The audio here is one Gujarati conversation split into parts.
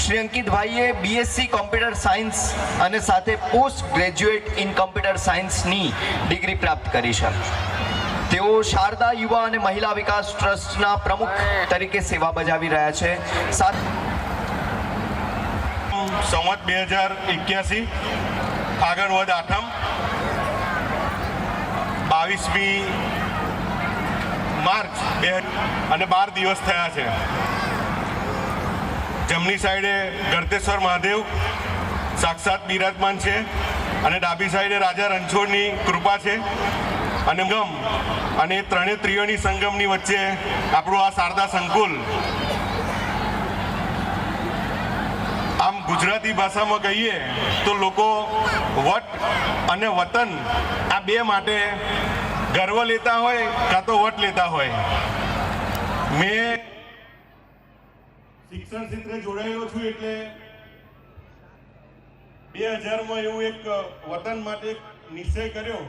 શ્રી અંકિતભાઈએ બીએસસી કોમ્પ્યુટર સાયન્સ અને સાથે પોસ્ટ ગ્રેજ્યુએટ ઇન કોમ્પ્યુટર સાયન્સની ડિગ્રી પ્રાપ્ત કરી છે. તેઓ શારદા યુવા અને મહિલા વિકાસ ટ્રસ્ટના પ્રમુખ તરીકે સેવા બજાવી રહ્યા છે. સંવત 2081 ફાગણ વદ આઠમ 22મી માર્ચ અને 12 દિવસ થયા છે. જમણી સાઈડે ગળતેશ્વર મહાદેવ સાક્ષાત બિરાજમાન છે અને ડાબી સાઈડે રાજા રણછોડની કૃપા છે અને અને ત્રણેય ત્રિયોની સંગમની વચ્ચે આપણું આ શારદા સંકુલ. આમ ગુજરાતી ભાષામાં કહીએ તો લોકો વટ અને વતન આ બે માટે ગર્વ લેતા હોય કાં તો વટ લેતા હોય. મેં શિક્ષણ ક્ષેત્રે જોડાયેલો છું એટલે 2000માં એવું એક વતન માટે એક નિશ્ચય કર્યો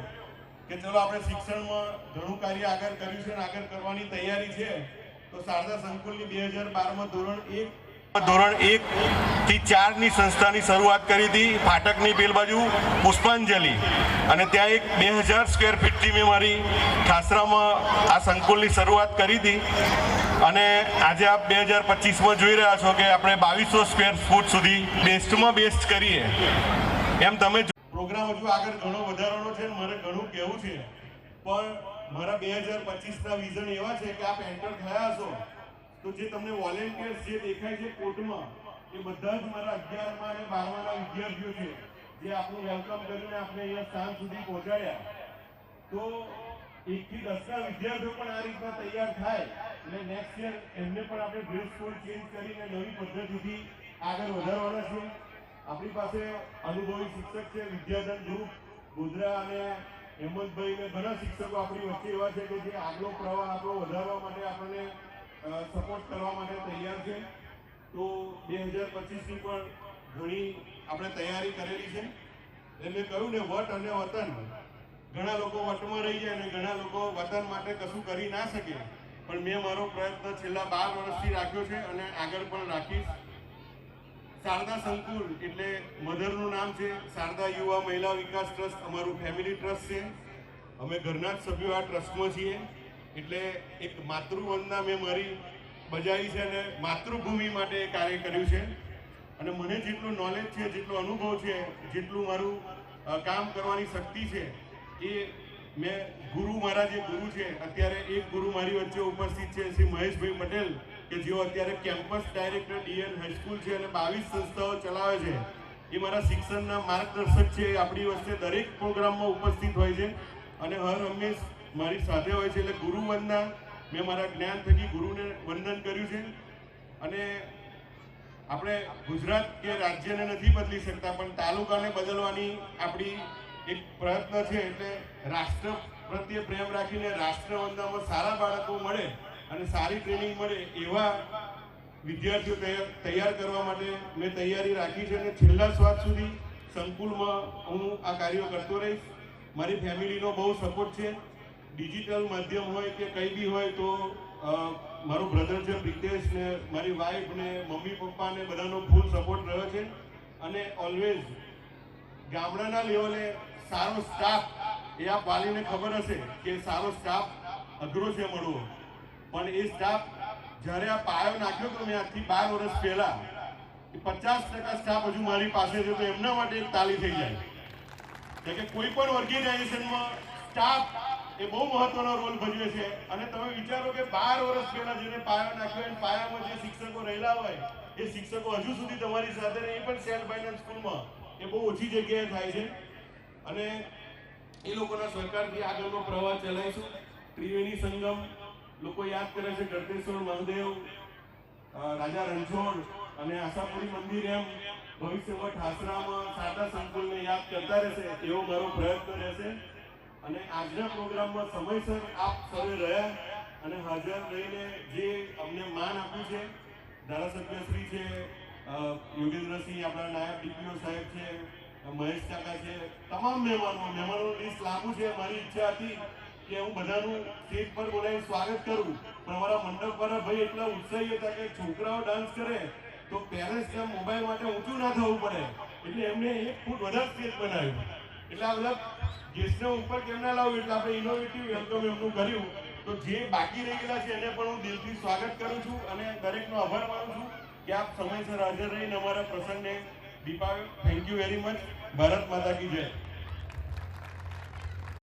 કે ચલો આપણે શિક્ષણમાં ઘણું કાર્ય આગળ કર્યું છે અને આગળ કરવાની તૈયારી છે. તો શારદા સંકુલની 2012માં ધોરણ 1 થી 4 ની સંસ્થાની શરૂઆત કરી હતી. ફાટકની પેલ બાજુ પુષ્પાંજલિ અને ત્યાં એક 2000 સ્ક્વેર ફીટથી મેં મારી ઠાસરામાં આ સંકુલની શરૂઆત કરી હતી અને આજે આપ 2025માં જોઈ રહ્યા છો કે આપણે 2200 સ્ક્વેર ફૂટ સુધી બેસ્ટમાં બેસ્ટ કરીએ. એમ તમે પ્રોગ્રામ હજુ આગળ ઘણો વધારવાનો છે અને મારે ઘણું કહેવું છે, પણ મારા 2025ના વિઝન એવા છે કે આપ એન્ટર થયા હશો તો જે તમને વોલેન્ટિયર્સ જે દેખાય છે કોર્ટમાં એ બધા જ મારા 11મા અને 12માના વિદ્યાર્થીઓ છે જે આપણું વેલકમ કરીને આપણે અહીંયા સ્થાન સુધી પહોંચાડ્યા. તો 1 થી 10ના વિદ્યાર્થીઓ પણ આ રીતના તૈયાર થાય એટલે નેક્સ્ટ યર એમને પણ આપણે ડ્રેસ કોડ ચેન્જ કરીને નવી પદ્ધતિથી આગળ વધારવાના છે. આપણી પાસે અનુભવી શિક્ષક છે વિદ્યાધન ગ્રુપ ગોધરા અને હેમંતભાઈ ને ઘણા શિક્ષકો આપણી વચ્ચે એવા છે કે જે આગલો પ્રવાહ આપણો વધારવા માટે આપણને સપોર્ટ કરવા માટે તૈયાર છે. તો 2025ની પણ ઘણી આપણે તૈયારી કરેલી છે. એટલે કહ્યું ને વટ અને વતન, ઘણા લોકો વટમાં રહી જાય અને ઘણા લોકો વતન માટે કશું કરી ના શકે, પણ મેં મારો પ્રયત્ન છેલ્લા 12 વર્ષથી રાખ્યો છે અને આગળ પણ રાખીશ. શારદા સંકુલ એટલે મધરનું નામ છે. શારદા યુવા મહિલા વિકાસ ટ્રસ્ટ અમારું ફેમિલી ટ્રસ્ટ છે. અમે ઘરના જ સભ્યો આ ટ્રસ્ટમાં છીએ. એટલે એક માતૃવંદના મેં મારી બજાવી છે અને માતૃભૂમિ માટે કાર્ય કર્યું છે. અને મને જેટલું નોલેજ છે, જેટલો અનુભવ છે, જેટલું મારું કામ કરવાની શક્તિ છે એ મેં મારા જે ગુરુ છે, અત્યારે એક ગુરુ મારી વચ્ચે ઉપસ્થિત છે શ્રી મહેશભાઈ પટેલ કે જેઓ અત્યારે કેમ્પસ ડાયરેક્ટર ડીએન હાઈસ્કૂલ છે અને 22 સંસ્થાઓ ચલાવે છે. એ મારા શિક્ષણના માર્ગદર્શક છે. આપણી વચ્ચે દરેક પ્રોગ્રામમાં ઉપસ્થિત હોય છે અને હર હંમેશ મારી સાથે હોય છે. એટલે ગુરુ વંદના મેં મારા જ્ઞાન થકી ગુરુને વંદન કર્યું છે. અને આપણે ગુજરાત કે રાજ્યને નથી બદલી શકતા, પણ તાલુકાને બદલવાની આપણી એક પ્રયત્ન છે. એટલે રાષ્ટ્ર પ્રત્યે પ્રેમ રાખીને રાષ્ટ્રવંદનામાં સારા બાળકો મળે અને સારી ટ્રેનિંગ મળે એવા વિદ્યાર્થીઓ તૈયાર કરવા માટે મેં તૈયારી રાખી છે. અને છેલ્લા શ્વાસ સુધી સંકુલમાં હું આ કાર્યો કરતો રહીશ. મારી ફેમિલીનો બહુ સપોર્ટ છે. ડિજિટલ માધ્યમ હોય કે કંઈ બી હોય તો મારો બ્રધર છે પ્રિતેશ ને મારી વાઈફ ને મમ્મી પપ્પા ને બધાનો ફૂલ સપોર્ટ રહ્યો છે. અને ઓલવેઝ ગામડાના લેવલે સારો સ્ટાફ, એ આપ વાલીને ખબર હશે કે સારો સ્ટાફ અઘરો છે મળવો, પણ એ સ્ટાફ જ્યારે આ પાયો નાખ્યો તો મેં આજથી 12 વર્ષ પહેલા 50% સ્ટાફ હજુ મારી પાસે છે. તો એમના માટે એક તાળી થઈ જાય કે કોઈ પણ ઓર્ગેનાઇઝેશનમાં સ્ટાફ એ બહુ મહત્વનો રોલ ભજવે છે. અને તમે વિચારો કે 12 વર્ષ પહેલા જેને પાયો નાખ્યો અને પાયામાં જે શિક્ષકો રહેલા હોય એ શિક્ષકો હજુ સુધી તમારી સાથે એ પણ સેલ્ફ ફાઇનાન્સ સ્કૂલમાં એ બહુ ઓછી જગ્યાએ થાય છે. અને એ લોકોના સહકારથી આગળનો પ્રવાહ ચલાવીશું. ત્રિવેણી સંગમ લોકો યાદ કરે છે, ગળતેશ્વર મહાદેવ, રાજા રણછોડ અને આશાપુરી મંદિર, એમ ભવિષ્યમાં ઠાસરામાં શારદા સંકુલને યાદ કરતા રહેશે એવો મારો પ્રયત્ન રહેશે. અને આજના પ્રોગ્રામમાં સમયસર આપ સર્વે રહ્યા અને હાજર રહીને જે અમને માન આપ્યું છે, ધારાસભ્યશ્રી છે, યોગેન્દ્રસિંહ આપણા નાયબ ડીપીઓ સાહેબ છે, મહેશ કાકા છે, તમામ મહેમાનોનું લિસ્ટ લાંબુ છે. મારી ઈચ્છા હતી કે હું બધાનું સ્ટેજ પર બોલાવીને સ્વાગત કરું, પણ અમારા મંડપ વાળા ભાઈ એટલા ઉત્સાહી હતા કે છોકરાઓ ડાન્સ કરે તો પેરેન્ટ્સને મોબાઈલ માટે ઊંચું ના થવું પડે એટલે એમને 1 ફૂટ વધારે સ્ટેજ બનાવ્યું. એટલે આ બધા ગેસ્ટને ઉપર કેમ ના લાવવું એટલે આપણે ઇનોવેટિવ વેલકમ એમનું કર્યું. તો જે બાકી રહી ગયેલા છે એને પણ હું દિલથી સ્વાગત કરું છું અને દરેકનો આભાર માનું છું કે આપ સમયસર હાજર રહીને અમારા પ્રસંગને દીપાવ્યો. Thank you very much. Bharat Mata કી જય.